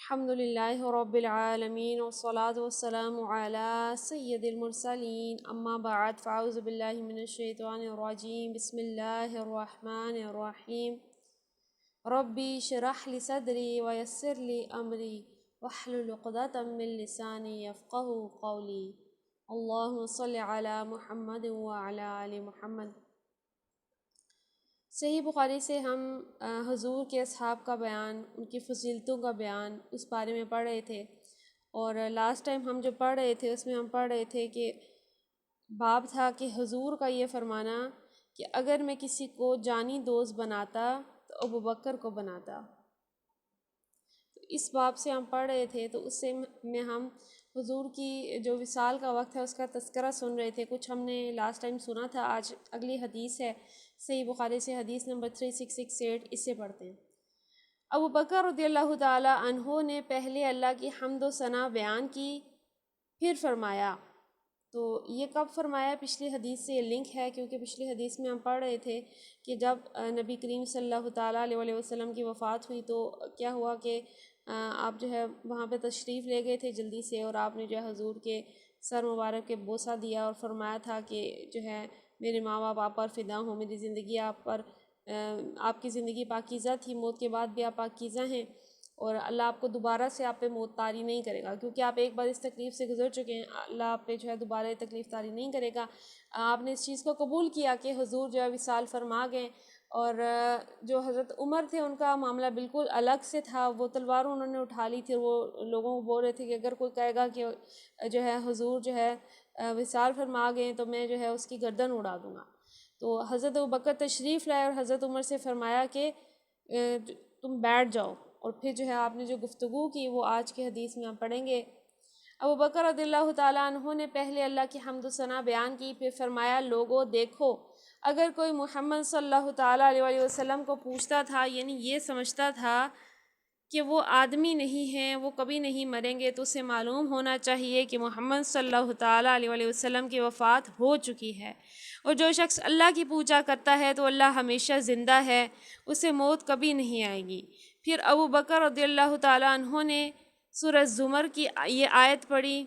الحمد للہ رب العالمین والصلاة والسلام علی سید المرسلین اما بعد فاعوذ باللہ من الشیطان الرجیم بسم اللہ الرحمن الرحیم ربی شرح لی صدری ویسر لی امری واحلل عقدۃ من لسانی یفقہوا قولی اللہم صل علی محمد وعلی آل محمد۔ صحیح بخاری سے ہم حضور کے اصحاب کا بیان، ان کی فضیلتوں کا بیان اس بارے میں پڑھ رہے تھے، اور لاسٹ ٹائم ہم جو پڑھ رہے تھے اس میں ہم پڑھ رہے تھے کہ باب تھا کہ حضور کا یہ فرمانا کہ اگر میں کسی کو جانی دوست بناتا تو ابوبکر کو بناتا۔ اس باب سے ہم پڑھ رہے تھے، تو اس سے میں ہم حضور کی جو وصال کا وقت ہے اس کا تذکرہ سن رہے تھے۔ کچھ ہم نے لاسٹ ٹائم سنا تھا، آج اگلی حدیث ہے صحیح بخاری سے، حدیث نمبر 3668، اس سے پڑھتے ہیں۔ ابوبکر رضی اللہ تعالی عنہ نے پہلے اللہ کی حمد و ثنا بیان کی، پھر فرمایا۔ تو یہ کب فرمایا؟ پچھلی حدیث سے یہ لنک ہے، کیونکہ پچھلی حدیث میں ہم پڑھ رہے تھے کہ جب نبی کریم صلی اللہ تعالیٰ علیہ وسلم کی وفات ہوئی تو کیا ہوا کہ آپ جو ہے وہاں پہ تشریف لے گئے تھے جلدی سے، اور آپ نے جو ہے حضور کے سر مبارک کے بوسہ دیا اور فرمایا تھا کہ جو ہے میرے ماں باپ آپ پر فدا ہوں، میری زندگی آپ پر، آپ کی زندگی پاکیزہ تھی، موت کے بعد بھی آپ پاکیزہ ہیں، اور اللہ آپ کو دوبارہ سے آپ پہ موت طاری نہیں کرے گا، کیونکہ آپ ایک بار اس تکلیف سے گزر چکے ہیں، اللہ آپ پہ جو ہے دوبارہ یہ تکلیف طاری نہیں کرے گا۔ آپ نے اس چیز کو قبول کیا کہ حضور جو ہے وصال فرما گئے، اور جو حضرت عمر تھے ان کا معاملہ بالکل الگ سے تھا، وہ تلوار انہوں نے اٹھا لی تھی، وہ لوگوں کو بول رہے تھے کہ اگر کوئی کہے گا کہ جو ہے حضور جو ہے وصال فرما گئے تو میں جو ہے اس کی گردن اڑا دوں گا۔ تو حضرت ابوبکر تشریف لائے اور حضرت عمر سے فرمایا کہ تم بیٹھ جاؤ، اور پھر جو ہے آپ نے جو گفتگو کی وہ آج کی حدیث میں ہم پڑھیں گے۔ ابوبکر رضی اللہ تعالیٰ عنہ نے پہلے اللہ کی حمد و ثنا بیان کی، پھر فرمایا لوگو دیکھو، اگر کوئی محمد صلی اللہ تعالیٰ علیہ وسلم کو پوچھتا تھا، یعنی یہ سمجھتا تھا کہ وہ آدمی نہیں ہیں، وہ کبھی نہیں مریں گے، تو اسے معلوم ہونا چاہیے کہ محمد صلی اللہ تعالیٰ علیہ وسلم کی وفات ہو چکی ہے، اور جو شخص اللہ کی پوجا کرتا ہے تو اللہ ہمیشہ زندہ ہے، اسے موت کبھی نہیں آئے گی۔ پھر ابوبکر رضی اللہ تعالیٰ عنہ نے سورہ زمر کی یہ آیت پڑھی،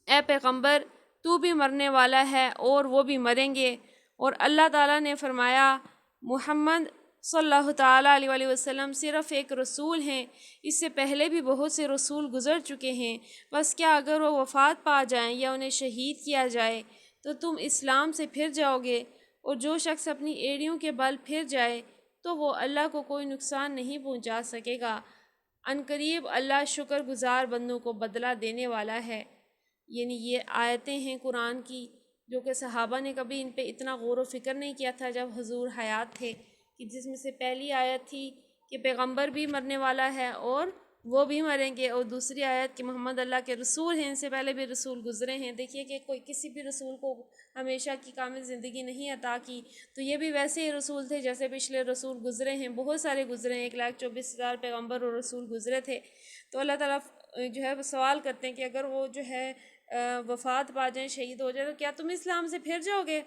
اے پیغمبر تو بھی مرنے والا ہے اور وہ بھی مریں گے، اور اللہ تعالیٰ نے فرمایا محمد صلی اللہ تعالیٰ علیہ وسلم صرف ایک رسول ہیں، اس سے پہلے بھی بہت سے رسول گزر چکے ہیں، بس کیا اگر وہ وفات پا جائیں یا انہیں شہید کیا جائے تو تم اسلام سے پھر جاؤ گے، اور جو شخص اپنی ایڑیوں کے بل پھر جائے تو وہ اللہ کو کوئی نقصان نہیں پہنچا سکے گا، عنقریب اللہ شکر گزار بندوں کو بدلہ دینے والا ہے۔ یعنی یہ آیتیں ہیں قرآن کی جو کہ صحابہ نے کبھی ان پہ اتنا غور و فکر نہیں کیا تھا جب حضور حیات تھے، کہ جس میں سے پہلی آیت تھی کہ پیغمبر بھی مرنے والا ہے اور وہ بھی مریں گے، اور دوسری آیت کہ محمد اللہ کے رسول ہیں، ان سے پہلے بھی رسول گزرے ہیں۔ دیکھیے کہ کوئی کسی بھی رسول کو ہمیشہ کی کامل زندگی نہیں عطا کی، تو یہ بھی ویسے ہی رسول تھے جیسے پچھلے رسول گزرے ہیں، بہت سارے گزرے ہیں، 1,24,000 پیغمبر اور رسول گزرے تھے۔ تو اللہ تعالیٰ جو ہے وہ سوال کرتے ہیں کہ اگر وہ جو ہے وفات پا جائیں، شہید ہو جائے، تو کیا تم اسلام سے پھر جاؤ گے؟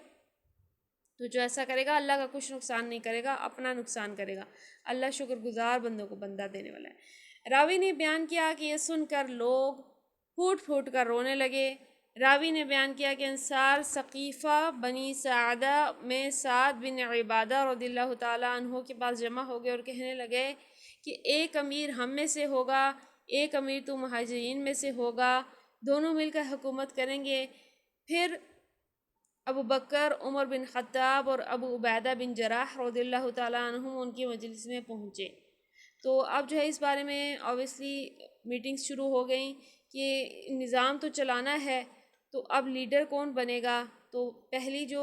تو جو ایسا کرے گا اللہ کا کچھ نقصان نہیں کرے گا، اپنا نقصان کرے گا۔ اللہ شکر گزار بندوں کو بندہ دینے والا ہے۔ راوی نے بیان کیا کہ یہ سن کر لوگ پھوٹ پھوٹ کر رونے لگے۔ راوی نے بیان کیا کہ انصار ثقیفہ بنی سعدہ میں سعد بن عبادہ رضی اللہ تعالیٰ عنہ کے پاس جمع ہو گئے اور کہنے لگے کہ ایک امیر ہم میں سے ہوگا، ایک امیر تو مہاجرین میں سے ہوگا، دونوں مل کر حکومت کریں گے۔ پھر ابوبکر، عمر بن خطاب اور ابو عبیدہ بن جراح رضی اللہ تعالیٰ عنہم ان کی مجلس میں پہنچے۔ تو اب جو ہے اس بارے میں اوبیسلی میٹنگز شروع ہو گئیں کہ نظام تو چلانا ہے، تو اب لیڈر کون بنے گا؟ تو پہلی جو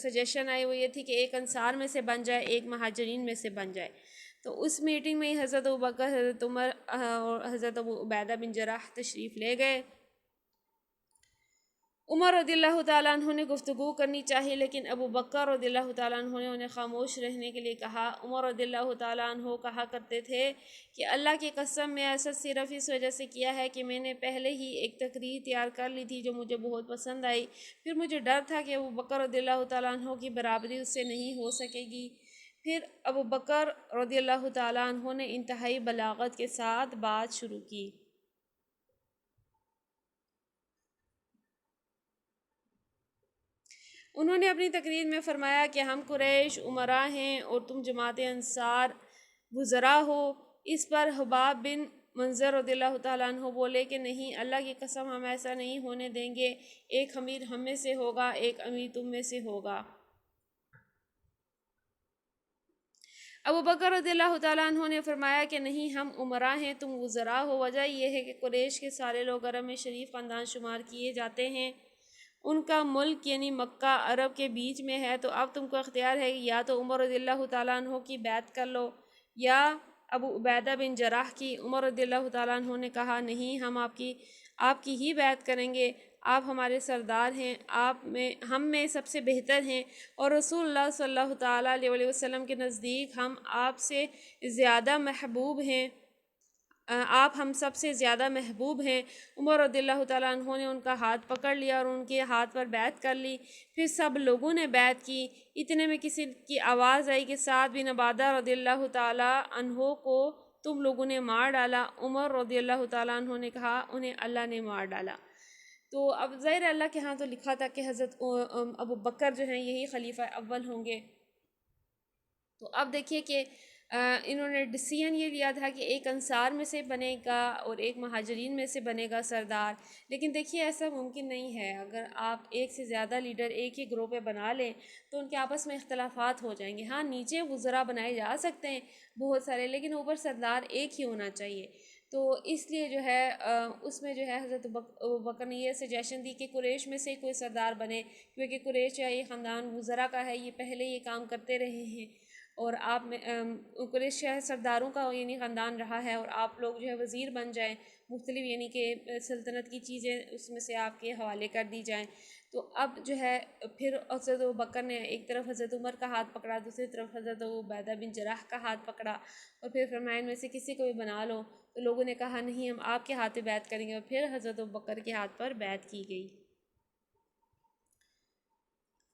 سجیشن آئی وہ یہ تھی کہ ایک انصار میں سے بن جائے، ایک مہاجرین میں سے بن جائے۔ تو اس میٹنگ میں حضرت ابوبکر، حضرت عمر اور حضرت ابو عبیدہ بن جراح تشریف لے گئے۔ عمر رضی اللہ تعالیٰ عنہ نے گفتگو کرنی چاہی، لیکن ابوبکر رضی اللہ تعالیٰ عنہ نے انہیں خاموش رہنے کے لیے کہا۔ عمر رضی اللہ تعالیٰ عنہ کہا کرتے تھے کہ اللہ کی قسم میں ایسا صرف اس وجہ سے کیا ہے کہ میں نے پہلے ہی ایک تقریر تیار کر لی تھی جو مجھے بہت پسند آئی، پھر مجھے ڈر تھا کہ ابوبکر رضی اللہ تعالیٰ عنہ کی برابری اس سے نہیں ہو سکے گی، پھر ابو بکر رضی اللہ تعالیٰ عنہ نے انتہائی بلاغت کے ساتھ بات شروع کی. انہوں نے اپنی تقریر میں فرمایا کہ ہم قریش امراء ہیں اور تم جماعت انصار وزراء ہو. اس پر حباب بن منظر رضی اللہ تعالیٰ عنہ بولے کہ نہیں، اللہ کی قسم ہم ایسا نہیں ہونے دیں گے، ایک امیر ہم میں سے ہوگا، ایک امیر تم میں سے ہوگا. ابو بکر رضی اللہ تعالیٰ عنہ نے فرمایا کہ نہیں، ہم امراء ہیں، تم وزراء ہو. وجہ یہ ہے کہ قریش کے سارے لوگ عرب میں شریف خاندان شمار کیے جاتے ہیں. ان کا ملک یعنی مکہ عرب کے بیچ میں ہے. تو اب تم کو اختیار ہے یا تو عمر رضی اللہ تعالیٰ عنہ کی بیعت کر لو یا ابو عبیدہ بن جراح کی. عمر رضی اللہ تعالیٰ عنہ نے کہا نہیں، ہم آپ کی ہی بیعت کریں گے، آپ ہمارے سردار ہیں، ہم میں سب سے بہتر ہیں، اور رسول اللہ صلی اللہ تعالیٰ علیہ وسلم کے نزدیک ہم آپ سے زیادہ محبوب ہیں، آپ ہم سب سے زیادہ محبوب ہیں. عمر رضی اللہ تعالیٰ عنہ نے ان کا ہاتھ پکڑ لیا اور ان کے ہاتھ پر بیعت کر لی. پھر سب لوگوں نے بیعت کی. اتنے میں کسی کی آواز آئی کہ سعد بن عبادہ رضی اللہ تعالیٰ عنہ کو تم لوگوں نے مار ڈالا. عمر رضی اللہ تعالیٰ عنہ نے کہا انہیں اللہ نے مار ڈالا. تو اب ظاہر اللہ کے ہاں تو لکھا تھا کہ حضرت ابو بکر جو ہیں یہی خلیفہ اول ہوں گے. تو اب دیکھیے کہ انہوں نے ڈیسیژن یہ لیا تھا کہ ایک انصار میں سے بنے گا اور ایک مہاجرین میں سے بنے گا سردار. لیکن دیکھیے ایسا ممکن نہیں ہے. اگر آپ ایک سے زیادہ لیڈر ایک ہی گروہ پہ بنا لیں تو ان کے آپس میں اختلافات ہو جائیں گے. ہاں، نیچے وزراء بنائے جا سکتے ہیں بہت سارے، لیکن اوپر سردار ایک ہی ہونا چاہیے. تو اس لیے جو ہے اس میں جو ہے حضرت بکر نے یہ سجیشن دی کہ قریش میں سے کوئی سردار بنے، کیونکہ قریش یا یہ خاندان وزراء کا ہے، یہ پہلے یہ کام کرتے رہے ہیں اور آپ میں قریش سرداروں کا یعنی خاندان رہا ہے، اور آپ لوگ جو ہے وزیر بن جائیں، مختلف یعنی کہ سلطنت کی چیزیں اس میں سے آپ کے حوالے کر دی جائیں. تو اب جو ہے پھر حضرت بکر نے ایک طرف حضرت عمر کا ہاتھ پکڑا، دوسری طرف حضرت عبیدہ بن جراح کا ہاتھ پکڑا اور پھر فرمایا ان میں سے کسی کو بھی بنا لو. تو لوگوں نے کہا نہیں، ہم آپ کے ہاتھ پہ بیعت کریں گے، اور پھر حضرت بکر کے ہاتھ پر بیعت کی گئی.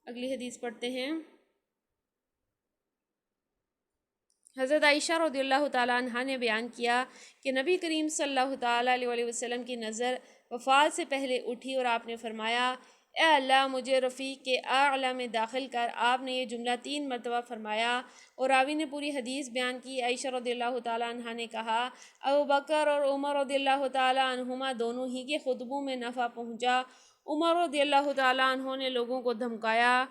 اگلی حدیث پڑھتے ہیں. حضرت عائشہ رضی اللہ تعالیٰ عنہ نے بیان کیا کہ نبی کریم صلی اللہ تعالیٰ علیہ وسلم کی نظر وفات سے پہلے اٹھی اور آپ نے فرمایا اے اللہ مجھے رفیق کے اعلیٰ میں داخل کر. آپ نے یہ جملہ 3 مرتبہ فرمایا اور راوی نے پوری حدیث بیان کی. عائشہ رضی اللہ تعالیٰ عنہ نے کہا ابو بکر اور عمر رضی اللہ تعالیٰ عنہما دونوں ہی کے خطبوں میں نفع پہنچا. عمر رضی اللہ تعالیٰ عنہ نے لوگوں کو دھمکایا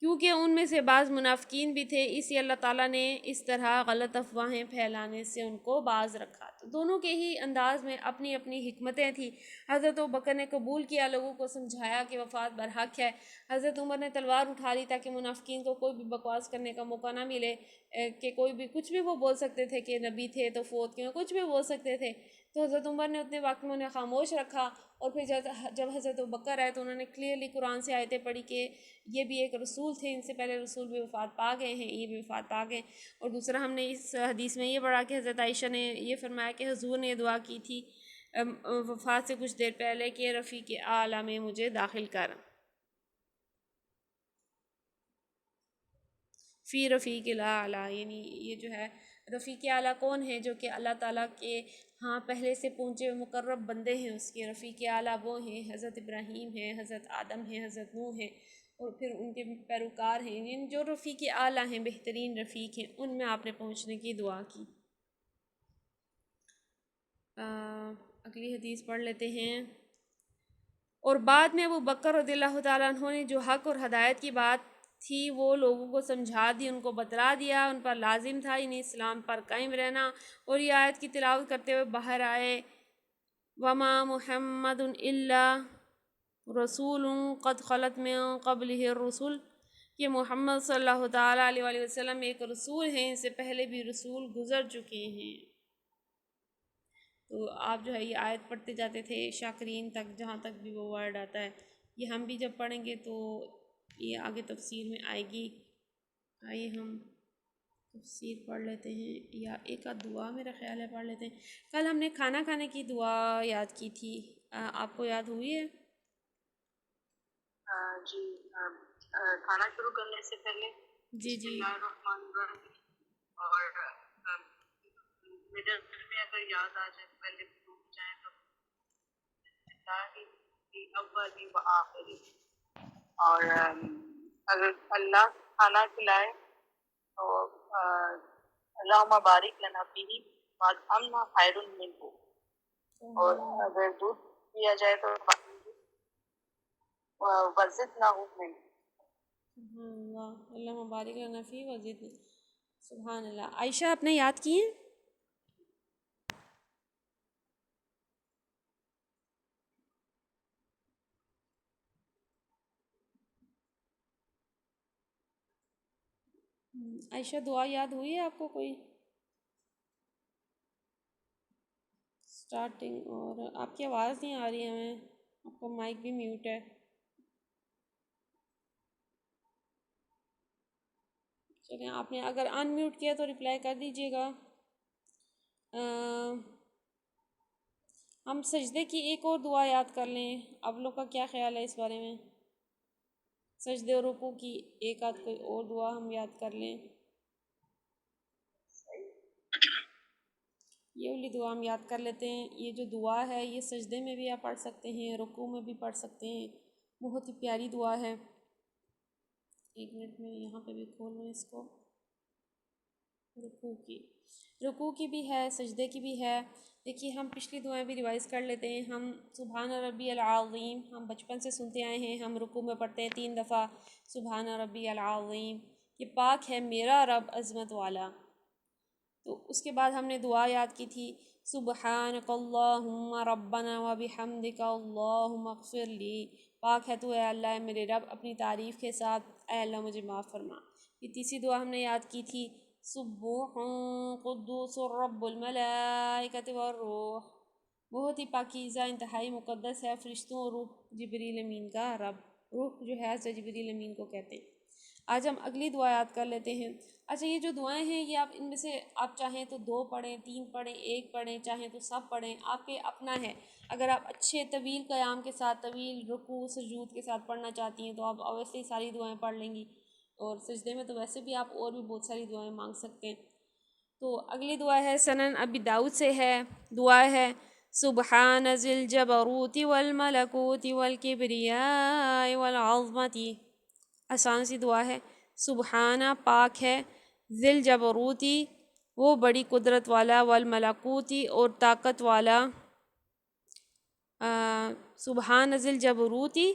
کیونکہ ان میں سے بعض منافقین بھی تھے، اس لیے اللہ تعالیٰ نے اس طرح غلط افواہیں پھیلانے سے ان کو باز رکھا. تو دونوں کے ہی انداز میں اپنی اپنی حکمتیں تھیں. حضرت بکر نے قبول کیا، لوگوں کو سمجھایا کہ وفات برحق ہے. حضرت عمر نے تلوار اٹھا لی تاکہ منافقین کو کوئی بھی بکواس کرنے کا موقع نہ ملے، کہ کوئی بھی کچھ بھی وہ بول سکتے تھے کہ نبی تھے تو فوت کیوں، کچھ بھی بول سکتے تھے. تو حضرت عمر نے اتنے وقت میں انہیں خاموش رکھا، اور پھر جب حضرت بکر آئے تو انہوں نے کلیئرلی قرآن سے آیتیں پڑھی کہ یہ بھی ایک رسول تھے، ان سے پہلے رسول بھی وفات پا گئے ہیں، یہ بھی وفات پا گئے. اور دوسرا ہم نے اس حدیث میں یہ پڑھا کہ حضرت عائشہ نے یہ فرمایا کہ حضور نے دعا کی تھی وفات سے کچھ دیر پہلے کہ رفیق اعلیٰ میں مجھے داخل کر. فی رفیق الاعلیٰ، یعنی یہ جو ہے رفیق اعلیٰ کون ہے؟ جو کہ اللہ تعالیٰ کے ہاں پہلے سے پہنچے مقرب بندے ہیں. اس کے رفیق اعلیٰ وہ ہیں حضرت ابراہیم ہیں، حضرت آدم ہیں، حضرت نوح ہیں، اور پھر ان کے پیروکار ہیں. یعنی جو رفیق اعلیٰ ہیں، بہترین رفیق ہیں، ان میں آپ نے پہنچنے کی دعا کی. اگلی حدیث پڑھ لیتے ہیں. اور بعد میں ابو بکر رضی اللہ تعالیٰ عنہ نے جو حق اور ہدایت کی بات تھی وہ لوگوں کو سمجھا دی، ان کو بتلا دیا، ان پر لازم تھا یعنی اسلام پر قائم رہنا. اور یہ آیت کی تلاوت کرتے ہوئے باہر آئے وما محمد الا رسول قد خلت من قبلہ الرسل، کہ محمد صلی اللہ تعالیٰ علیہ وسلم ایک رسول ہیں، ان سے پہلے بھی رسول گزر چکے ہیں. تو آپ جو ہے یہ آیت پڑھتے جاتے تھے شاکرین تک، جہاں تک بھی وہ ورڈ آتا ہے. یہ ہم بھی جب پڑھیں گے تو یہ آگے تفسیر میں آئے گی. آئیے ہم تفسیر پڑھ لیتے ہیں، یا ایک آدھ دعا میرا خیال ہے پڑھ لیتے ہیں. کل ہم نے کھانا کھانے کی دعا یاد کی تھی، آپ کو یاد ہوئی ہے؟ جی، کھانا شروع کرنے سے پہلے جی بسم اللہ الرحمن الرحیم اور مڈل میں اگر یاد آ جائے پہلے ڈوب جائیں تو اولی و آخری، اور اگر اللہ کھانا کھلائے تو اللہم بارک لنا فیہ وَاطعمنا خیر منہ، اور اگر دودھ پیا جائے تو وزدنا منہ۔ سبحان اللہ، اللہ مبارک لنا فی وزدنا، سبحان اللہ۔ عائشہ آپ نے یاد کی ہیں؟ عائشہ دعا یاد ہوئی ہے آپ کو کوئی اسٹارٹنگ؟ اور آپ کی آواز نہیں آ رہی ہے ہمیں، آپ کا مائک بھی میوٹ ہے۔ چلیں آپ نے اگر ان میوٹ کیا تو رپلائی کر دیجیے گا۔ ہم سجدے کی ایک اور دعا یاد کر لیں، آپ لوگ کا کیا خیال ہے اس بارے میں؟ سجدے اور رکوع کی ایک آدھ کوئی اور دعا ہم یاد کر لیں، یہ والی دعا ہم یاد کر لیتے ہیں۔ یہ جو دعا ہے یہ سجدے میں بھی آپ پڑھ سکتے ہیں، رکوع میں بھی پڑھ سکتے ہیں، بہت ہی پیاری دعا ہے۔ ایک منٹ میں یہاں پہ بھی کھول لوں اس کو۔ رکوع کی بھی ہے، سجدے کی بھی ہے۔ دیکھیے ہم پچھلی دعائیں بھی ریوائز کر لیتے ہیں۔ ہم سبحان ربی العظیم ہم بچپن سے سنتے آئے ہیں، ہم رکوع میں پڑھتے ہیں 3 دفعہ سبحان ربی العظیم، کہ پاک ہے میرا رب عظمت والا۔ تو اس کے بعد ہم نے دعا یاد کی تھی سبحانک اللہم ربنا وبحمدک اللہم اغفر لی، پاک ہے تو اے اللہ میرے رب اپنی تعریف کے ساتھ اے اللہ مجھے معاف فرما۔ یہ تیسری دعا ہم نے یاد کی تھی سبوح قدوس رب الملائکۃ والروح، بہت ہی پاکیزہ انتہائی مقدس ہے فرشتوں اور روح جبریل امین کا رب، روح جو ہے جبریل امین کو کہتے ہیں۔ آج ہم اگلی دعا یاد کر لیتے ہیں۔ اچھا یہ جو دعائیں ہیں یہ آپ ان میں سے آپ چاہیں تو 2 پڑھیں، 3 پڑھیں، 1 پڑھیں، چاہیں تو سب پڑھیں، آپ کے اپنا ہے۔ اگر آپ اچھے طویل قیام کے ساتھ، طویل رکوع سجود کے ساتھ پڑھنا چاہتی ہیں تو آپ اویسلی ساری دعائیں پڑھ لیں گی، اور سجدے میں تو ویسے بھی آپ اور بھی بہت ساری دعائیں مانگ سکتے ہیں۔ تو اگلی دعا ہے سنن ابی داؤد سے ہے، دعا ہے سبحان ذی الجبروت والملکوت والکبریاء والعظمت۔ آسان سی دعا ہے، سبحانہ پاک ہے، ذی الجبروتی وہ بڑی قدرت والا، والملکوتی اور طاقت والا، سبحان ذی الجبروتی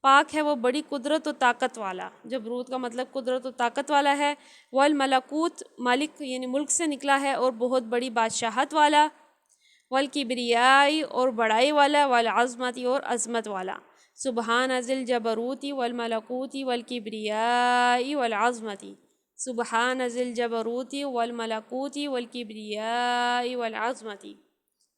پاک ہے وہ بڑی قدرت و طاقت والا، جبروت کا مطلب قدرت و طاقت والا ہے، والملکوت مالک یعنی ملک سے نکلا ہے اور بہت بڑی بادشاہت والا، والکبریائی اور بڑائی والا، والعظمتی اور عظمت والا۔ سبحان ذی الجبروتی والملکوتی والکبریائی والعظمتی، سبحان ذی الجبروتی والملکوتی والکبریائی والعظمتی۔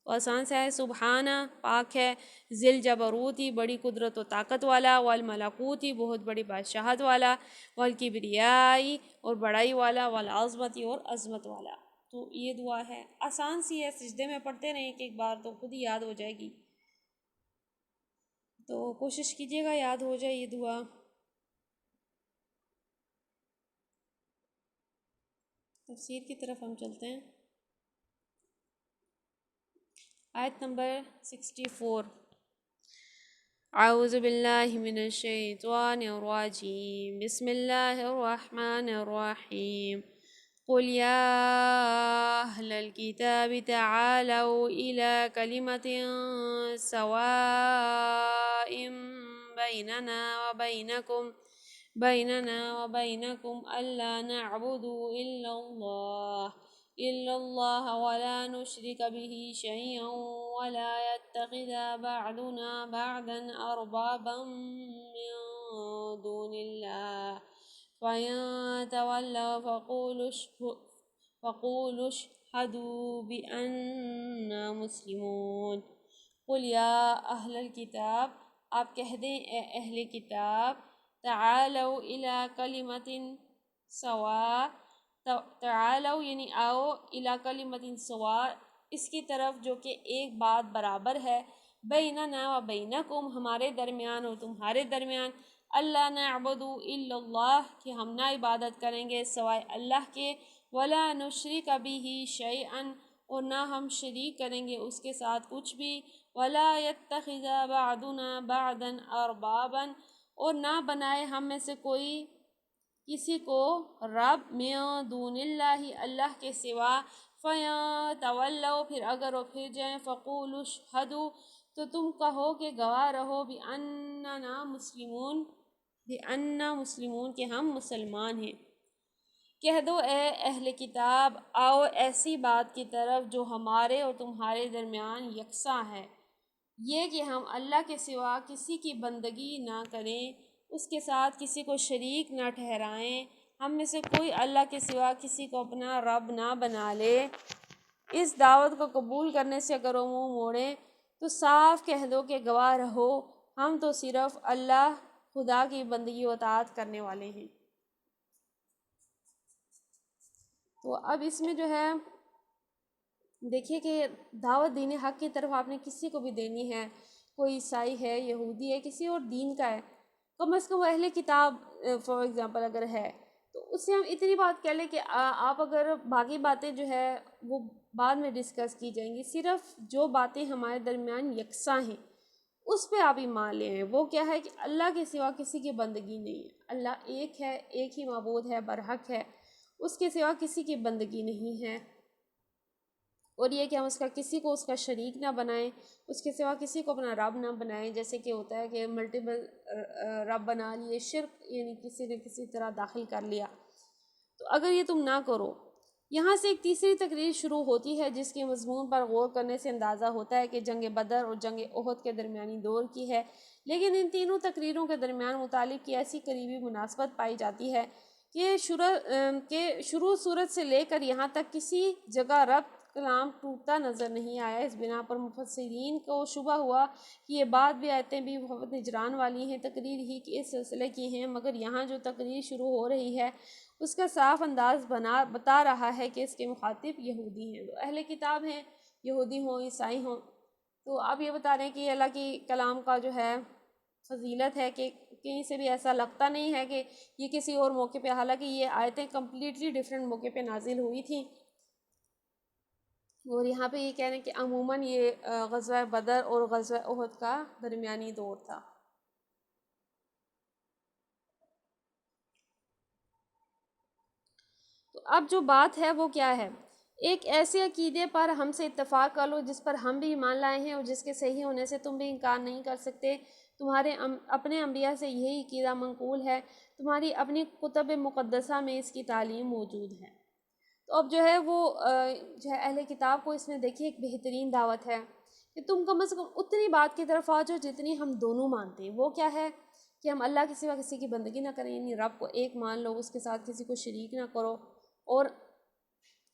تو آسان سے ہے، سبحانہ پاک ہے، ذی الجبروتی بڑی قدرت و طاقت والا، والملکوتی بہت بڑی بادشاہت والا، والکبریائی اور بڑائی والا، والعظمتی اور عظمت والا۔ تو یہ دعا ہے، آسان سی ہے، سجدے میں پڑھتے رہیں ایک بار تو خود ہی یاد ہو جائے گی، تو کوشش کیجیے گا یاد ہو جائے یہ دعا۔ تفسیر کی طرف ہم چلتے ہیں، آیت نمبر 64۔ اعوذ باللہ من الشیطان الرجیم، بسم اللہ الرحمن الرحیم، قل یا اہل الکتاب تعالوا الی کلمۃ سواء بیننا وبینکم الا نعبد الا اللہ ولا نشرک به شیئا ولا يتخذ بعضنا بعضا اربابا من دون اللہ فإن تولوا فقولوا اشہدوا بأننا مسلمون۔ قل یا اہل الکتاب، آپ کہہ دیں اے اہل کتاب، تعالوا الی کلمۃ سواء، تعالوا یعنی آؤ، الی کلمۃ سواء اس کی طرف جو کہ ایک بات برابر ہے، بیننا و بینکم ہمارے درمیان اور تمہارے درمیان، اللہ نعبد الا اللہ کہ ہم نہ عبادت کریں گے سوائے اللہ کے، ولا نشرک بہ شیئا اور نہ ہم شریک کریں گے اس کے ساتھ کچھ بھی، ولا یتخذ بعضنا بعضا اربابا اور نہ بنائے ہم میں سے کوئی کسی کو رب من دون اللہ اللہ کے سوا، فَيَتَوَلَّوْا پھر اگر وہ پھر جائیں، فَقُولُوا اشْهَدُوا تو تم کہو کہ گواہ رہو، بِأَنَّنَا مُسْلِمُونَ بِأَنَّا مُسْلِمُونَ کہ ہم مسلمان ہیں۔ کہہ دو اے اہل کتاب، آؤ ایسی بات کی طرف جو ہمارے اور تمہارے درمیان یکساں ہے، یہ کہ ہم اللہ کے سوا کسی کی بندگی نہ کریں، اس کے ساتھ کسی کو شریک نہ ٹھہرائیں، ہم میں سے کوئی اللہ کے سوا کسی کو اپنا رب نہ بنا لے۔ اس دعوت کو قبول کرنے سے اگر وہ منہ موڑیں تو صاف کہہ دو کہ گواہ رہو ہم تو صرف اللہ خدا کی بندگی و اطاعت کرنے والے ہیں۔ تو اب اس میں جو ہے دیکھیے کہ دعوت دین حق کی طرف آپ نے کسی کو بھی دینی ہے، کوئی عیسائی ہے، یہودی ہے، کسی اور دین کا ہے، کم از کم وہ اہل کتاب فار ایگزامپل اگر ہے تو اس سے ہم اتنی بات کہہ لیں کہ آپ اگر باقی باتیں جو ہے وہ بعد میں ڈسکس کی جائیں گی، صرف جو باتیں ہمارے درمیان یکساں ہیں اس پہ آپ ایمان لے آئیں۔ وہ کیا ہے کہ اللہ کے سوا کسی کی بندگی نہیں ہے، اللہ ایک ہے، ایک ہی معبود ہے، برحق ہے، اس کے سوا کسی کی بندگی نہیں ہے، اور یہ کہ ہم اس کا کسی کو اس کا شریک نہ بنائیں، اس کے سوا کسی کو اپنا رب نہ بنائیں، جیسے کہ ہوتا ہے کہ ملٹیپل رب بنا لیے، شرک یعنی کسی نے کسی طرح داخل کر لیا۔ تو اگر یہ تم نہ کرو، یہاں سے ایک تیسری تقریر شروع ہوتی ہے جس کے مضمون پر غور کرنے سے اندازہ ہوتا ہے کہ جنگ بدر اور جنگ احد کے درمیانی دور کی ہے، لیکن ان تینوں تقریروں کے درمیان مطالب کی ایسی قریبی مناسبت پائی جاتی ہے کہ شروع صورت سے لے کر یہاں تک کسی جگہ ربط کلام ٹوٹتا نظر نہیں آیا۔ اس بنا پر مفسرین کو شبہ ہوا کہ یہ بات بھی آیتیں بھی بہت نجران والی ہیں، تقریر ہی کے اس سلسلے کی ہیں، مگر یہاں جو تقریر شروع ہو رہی ہے اس کا صاف انداز بتا رہا ہے کہ اس کے مخاطب یہودی ہیں، تو اہل کتاب ہیں، یہودی ہوں عیسائی ہوں۔ تو آپ یہ بتا رہے ہیں کہ اللہ کی کلام کا جو ہے فضیلت ہے کہ کہیں سے بھی ایسا لگتا نہیں ہے کہ یہ کسی اور موقع پہ، حالانکہ یہ آیتیں کمپلیٹلی ڈیفرنٹ موقع پہ نازل ہوئی تھیں، اور یہاں پہ یہ کہہ رہے ہیں کہ عموماً یہ غزوہ بدر اور غزوہ احد کا درمیانی دور تھا۔ تو اب جو بات ہے وہ کیا ہے؟ ایک ایسے عقیدے پر ہم سے اتفاق کر لو جس پر ہم بھی ایمان لائے ہیں اور جس کے صحیح ہونے سے تم بھی انکار نہیں کر سکتے، تمہارے اپنے انبیاء سے یہی عقیدہ منقول ہے، تمہاری اپنی کتب مقدسہ میں اس کی تعلیم موجود ہے۔ تو اب جو ہے وہ جو ہے اہل کتاب کو اس میں دیکھیے ایک بہترین دعوت ہے کہ تم کم از کم اتنی بات کی طرف آ جاؤ جتنی ہم دونوں مانتے ہیں۔ وہ کیا ہے کہ ہم اللہ کے سوا کسی کی بندگی نہ کریں، یعنی رب کو ایک مان لو، اس کے ساتھ کسی کو شریک نہ کرو اور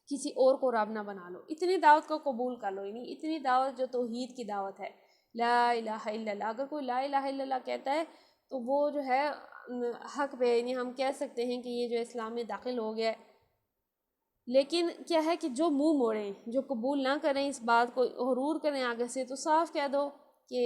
کسی اور کو رب نہ بنا لو۔ اتنی دعوت کو قبول کر لو، یعنی اتنی دعوت جو توحید کی دعوت ہے، لا الہ الا اللہ۔ اگر کوئی لا الہ الا اللہ کہتا ہے تو وہ جو ہے حق پہ، یعنی ہم کہہ سکتے ہیں کہ یہ جو اسلام میں داخل ہو گیا ہے۔ لیکن کیا ہے کہ جو منہ موڑیں، جو قبول نہ کریں اس بات کو، غرور کریں آگے سے، تو صاف کہہ دو کہ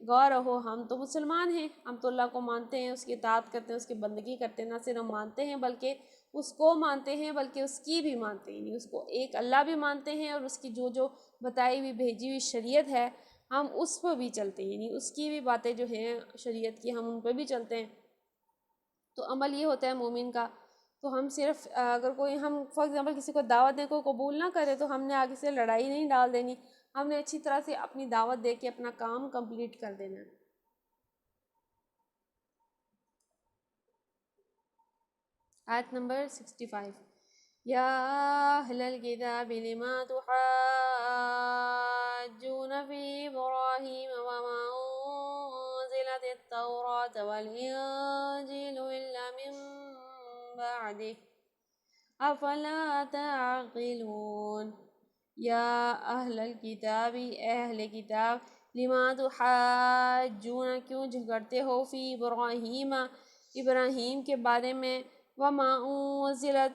گواہ رہو ہم تو مسلمان ہیں، ہم تو اللہ کو مانتے ہیں، اس کی اطاعت کرتے ہیں، اس کی بندگی کرتے ہیں، نہ صرف مانتے ہیں بلکہ اس کو مانتے ہیں، بلکہ اس کی بھی مانتے ہیں، یعنی اس کو ایک اللہ بھی مانتے ہیں، اور اس کی جو بتائی ہوئی بھیجی ہوئی شریعت ہے ہم اس پہ بھی چلتے ہیں، یعنی اس کی بھی باتیں جو ہیں شریعت کی ہم ان پہ بھی چلتے ہیں۔ تو عمل یہ ہوتا ہے مومن کا۔ تو ہم صرف اگر کوئی ہم فار ایگزامپل کسی کو دعوت دیں، کوئی قبول نہ کرے تو ہم نے آگے سے لڑائی نہیں ڈال دینی، ہم نے اچھی طرح سے اپنی دعوت دے کے اپنا کام کمپلیٹ کر دینا ہے۔ آیت نمبر 65، یا اہل الکتاب لم تحاجون فی ابراہیم وما انزلت التوراۃ والانجیل الا من بعدہ افلا تعقلون۔ یا اہل الکتاب، اہل کتاب، لما تحاجون کیوں جھگڑتے ہو، فی ابراہیم، ابراہیم کے بارے میں، وما انزلت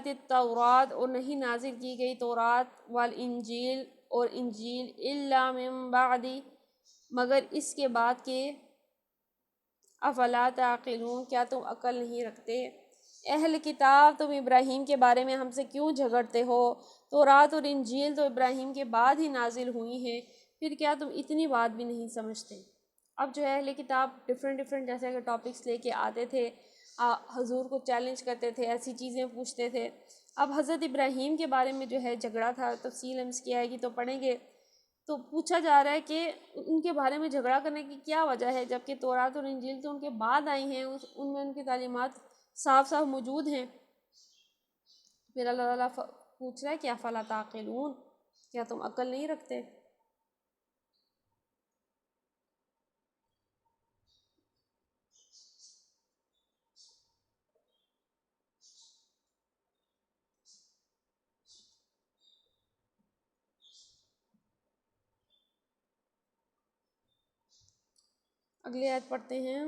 التوراۃ اور نہیں نازل کی گئی تورات، والانجیل اور انجیل، الا من بعد مگر اس کے بعد کہ افلا تعقلون، کیا تم عقل نہیں رکھتے؟ اہل کتاب تم ابراہیم کے بارے میں ہم سے کیوں جھگڑتے ہو؟ تورات اور انجیل تو ابراہیم کے بعد ہی نازل ہوئی ہیں، پھر کیا تم اتنی بات بھی نہیں سمجھتے؟ اب جو ہے اہل کتاب ڈفرینٹ جیسے کہ ٹاپکس لے کے آتے تھے، حضور کو چیلنج کرتے تھے، ایسی چیزیں پوچھتے تھے۔ اب حضرت ابراہیم کے بارے میں جو ہے جھگڑا تھا، تفصیل ہم اس کی آئے گی تو پڑھیں گے، تو پوچھا جا رہا ہے کہ ان کے بارے میں جھگڑا کرنے کی کیا وجہ ہے، جبکہ تورات اور انجیل تو ان کے بعد آئی ہیں، ان میں ان کی تعلیمات صاف صاف موجود ہیں۔ پھر اللہ تعالیٰ پوچھ رہا ہے کہ افلا تعقلون، کیا تم عقل نہیں رکھتے؟ اگلی آیت پڑھتے ہیں،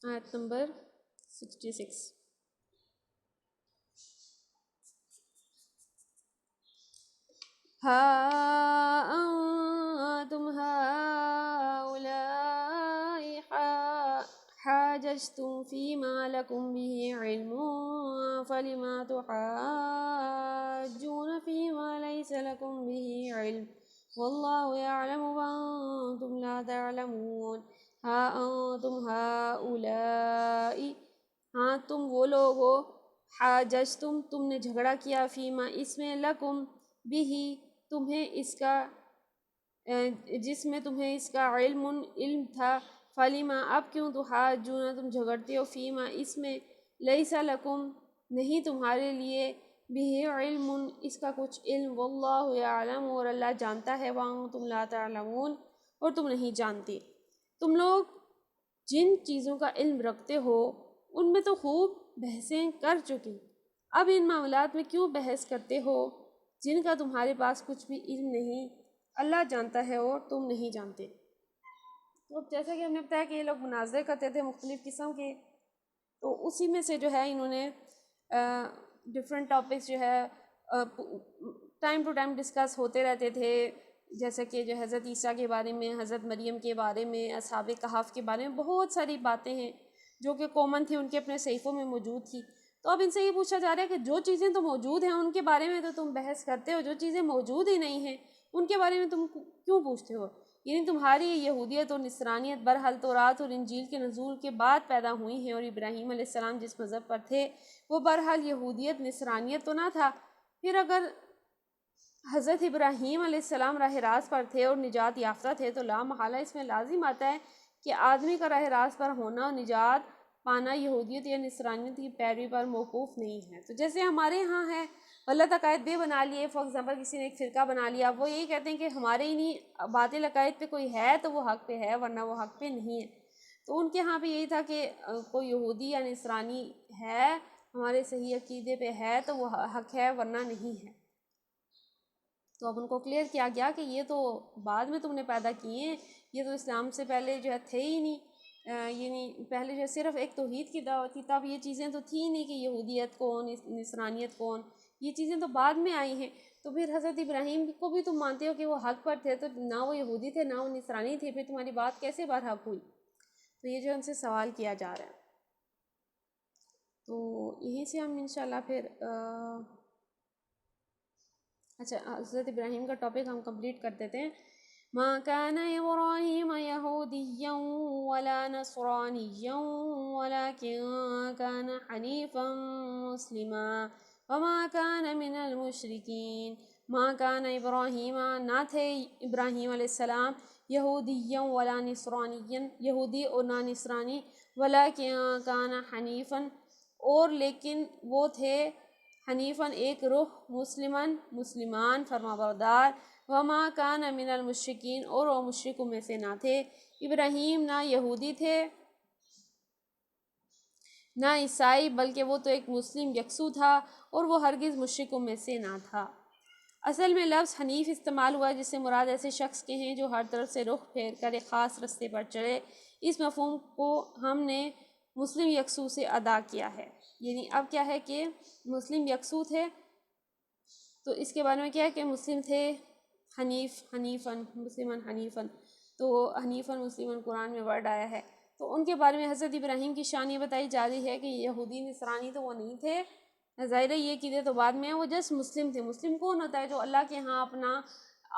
آیت نمبر 66۔ ہا انتم هؤلاء حاججتم فيما لكم به علم فلم تحاجون فيما ليس لكم به علم والله يعلم وأنتم لا تعلمون۔ ہا انتم هؤلاء، ہاں تم وہ لوگ ہو، حاججتم تم نے جھگڑا کیا، فیما اس میں، لکم بھی تمہیں اس کا، جس میں تمہیں اس کا علم تھا، فلیما اب کیوں تحاجون تم جھگڑتے ہو، فیما اس میں، لیس لکم نہیں تمہارے لیے، بھی علم اس کا کچھ علم، واللہ یعلم اور اللہ جانتا ہے، وانتم لا تعلمون اور تم نہیں جانتے۔ تم لوگ جن چیزوں کا علم رکھتے ہو ان میں تو خوب بحثیں کر چکے، اب ان معاملات میں کیوں بحث کرتے ہو جن کا تمہارے پاس کچھ بھی علم نہیں، اللہ جانتا ہے اور تم نہیں جانتے۔ تو اب جیسا کہ ہم نے بتایا کہ یہ لوگ مناظرے کرتے تھے مختلف قسم کے، تو اسی میں سے جو ہے انہوں نے ڈفرینٹ ٹاپکس جو ہے ٹائم ٹو ٹائم ڈسکس ہوتے رہتے تھے، جیسے کہ جو حضرت عیسیٰ کے بارے میں، حضرت مریم کے بارے میں، اصحاب کہف کے بارے میں بہت ساری باتیں ہیں جو کہ کامن تھی، ان کے اپنے صحیفوں میں موجود تھی۔ تو اب ان سے یہ پوچھا جا رہا ہے کہ جو چیزیں تو موجود ہیں ان کے بارے میں تو تم بحث کرتے ہو، جو چیزیں موجود ہی نہیں ہیں ان کے بارے میں تم کیوں پوچھتے ہو؟ یعنی تمہاری یہودیت اور نصرانیت برحال تورات اور انجیل کے نزول کے بعد پیدا ہوئی ہیں، اور ابراہیم علیہ السلام جس مذہب پر تھے وہ برحال یہودیت نصرانیت تو نہ تھا۔ پھر اگر حضرت ابراہیم علیہ السلام راہ راست پر تھے اور نجات یافتہ تھے تو لا محالہ اس میں لازم آتا ہے کہ آدمی کا راہ راست پر ہونا اور نجات پانا یہودیت یا نصرانیت کی پیروی پر موقوف نہیں ہے۔ تو جیسے ہمارے ہاں ہے غلط عقائد بے بنا لیے، فار ایگزامپل کسی نے ایک فرقہ بنا لیا، وہ یہی کہتے ہیں کہ ہمارے ہی نہیں باطل عقائد پہ کوئی ہے تو وہ حق پہ ہے ورنہ وہ حق پہ نہیں ہے۔ تو ان کے ہاں بھی یہی تھا کہ کوئی یہودی یا نصرانی ہے ہمارے صحیح عقیدے پہ ہے تو وہ حق ہے ورنہ نہیں ہے۔ تو اب ان کو کلیئر کیا گیا کہ یہ تو بعد میں تم نے پیدا کیے ہیں، یہ تو اسلام سے پہلے جو ہے تھے ہی نہیں، یعنی پہلے جو صرف ایک توحید کی دعوت تھی، تب یہ چیزیں تو تھیں نہیں کہ یہودیت کون نصرانیت کون، یہ چیزیں تو بعد میں آئی ہیں۔ تو پھر حضرت ابراہیم کو بھی تم مانتے ہو کہ وہ حق پر تھے، تو نہ وہ یہودی تھے نہ وہ نصرانی تھے، پھر تمہاری بات کیسے برحق ہوئی؟ تو یہ جو ان سے سوال کیا جا رہا ہے۔ تو یہیں سے ہم انشاءاللہ پھر اچھا حضرت ابراہیم کا ٹاپک ہم کمپلیٹ کر دیتے ہیں۔ ما كان إبراهيم يهوديا ولا نصرانيا ولكن كان حنيفا مسلما وما كان من المشركين۔ ما كان ابراہیم نہ تھے ابراہیم علیہ السلام یہودیا ولا نصرانیا یہودی اور نہ نصرانی، ولكن كان حنیفا اور لیکن وہ تھے حنیفاً ایک رخ، مسلمان فرما بردار، وما کان من المشرکین اور وہ مشرکوں میں سے نہ تھے۔ ابراہیم نہ یہودی تھے نہ عیسائی، بلکہ وہ تو ایک مسلم یکسو تھا اور وہ ہرگز مشرکوں میں سے نہ تھا۔ اصل میں لفظ حنیف استعمال ہوا جس سے مراد ایسے شخص کے ہیں جو ہر طرف سے رخ پھیر کر ایک خاص رستے پر چڑھے۔ اس مفہوم کو ہم نے مسلم یکسو سے ادا کیا ہے، یعنی اب کیا ہے کہ مسلم یکسو تھے تو اس کے بارے میں کیا ہے کہ مسلم تھے حنیفاً مسلمان حنیفاً، تو حنیف المسلم قرآن میں ورڈ آیا ہے. تو ان کے بارے میں حضرت ابراہیم کی شان یہ بتائی جا رہی ہے کہ یہودی نصرانی تو وہ نہیں تھے، ظاہر ہے یہ چیزیں تو بعد میں ہیں، وہ جسٹ مسلم تھے. مسلم کون ہوتا ہے؟ جو اللہ کے ہاں اپنا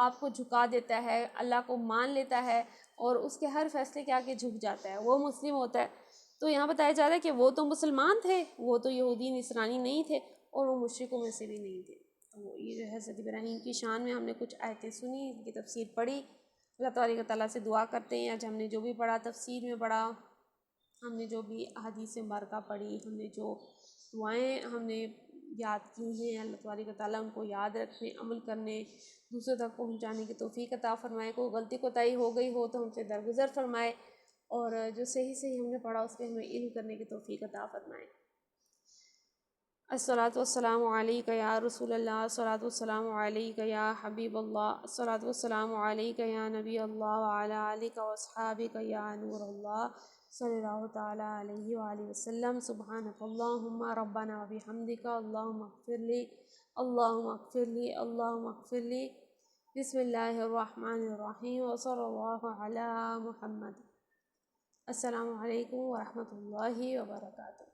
آپ کو جھکا دیتا ہے، اللہ کو مان لیتا ہے اور اس کے ہر فیصلے کے آگے جھک جاتا ہے، وہ مسلم ہوتا ہے. تو یہاں بتایا جا رہا ہے کہ وہ تو مسلمان تھے، وہ تو یہودی نصرانی نہیں تھے اور وہ مشرکوں میں سے بھی نہیں تھے. تو یہ جو ہے حضرت ابراہیم کی شان میں ہم نے کچھ آیتیں سنی، ان کی تفسیر پڑھی. اللہ تبارک و تعالیٰ سے دعا کرتے ہیں آج ہم نے جو بھی پڑھا، تفسیر میں پڑھا، ہم نے جو بھی احادیث مبارکہ پڑھی، ہم نے جو دعائیں ہم نے یاد کی ہیں، اللہ تبارک و تعالیٰ ان کو یاد رکھنے، عمل کرنے، دوسروں تک پہنچانے کی توفیق عطا فرمائے. کوئی غلطی کوتاہی ہو گئی ہو تو ہم سے درگزر فرمائے، اور جو صحیح صحیح ہم نے پڑھا اس پہ ہمیں علم کرنے کی توفیق عطا فرمائے. الصلاۃ والسلام علیک یا رسول اللہ، الصلاۃ والسلام علیک یا حبیب اللہ، الصلاۃ والسلام علیک یا نبی اللہ وعلی آلک واصحابک یا نور اللہ صلی اللہ تعالیٰ علیہ وآلہ وسلم. سبحانک اللہم ربنا وبحمدک، اللہم اغفر لی، اللہم اغفر لی، اللہم اغفر لی. بسم اللہ الرحمن الرحیم وصلی اللہ علی محمد. السلام علیکم ورحمۃ اللہ وبرکاتہ.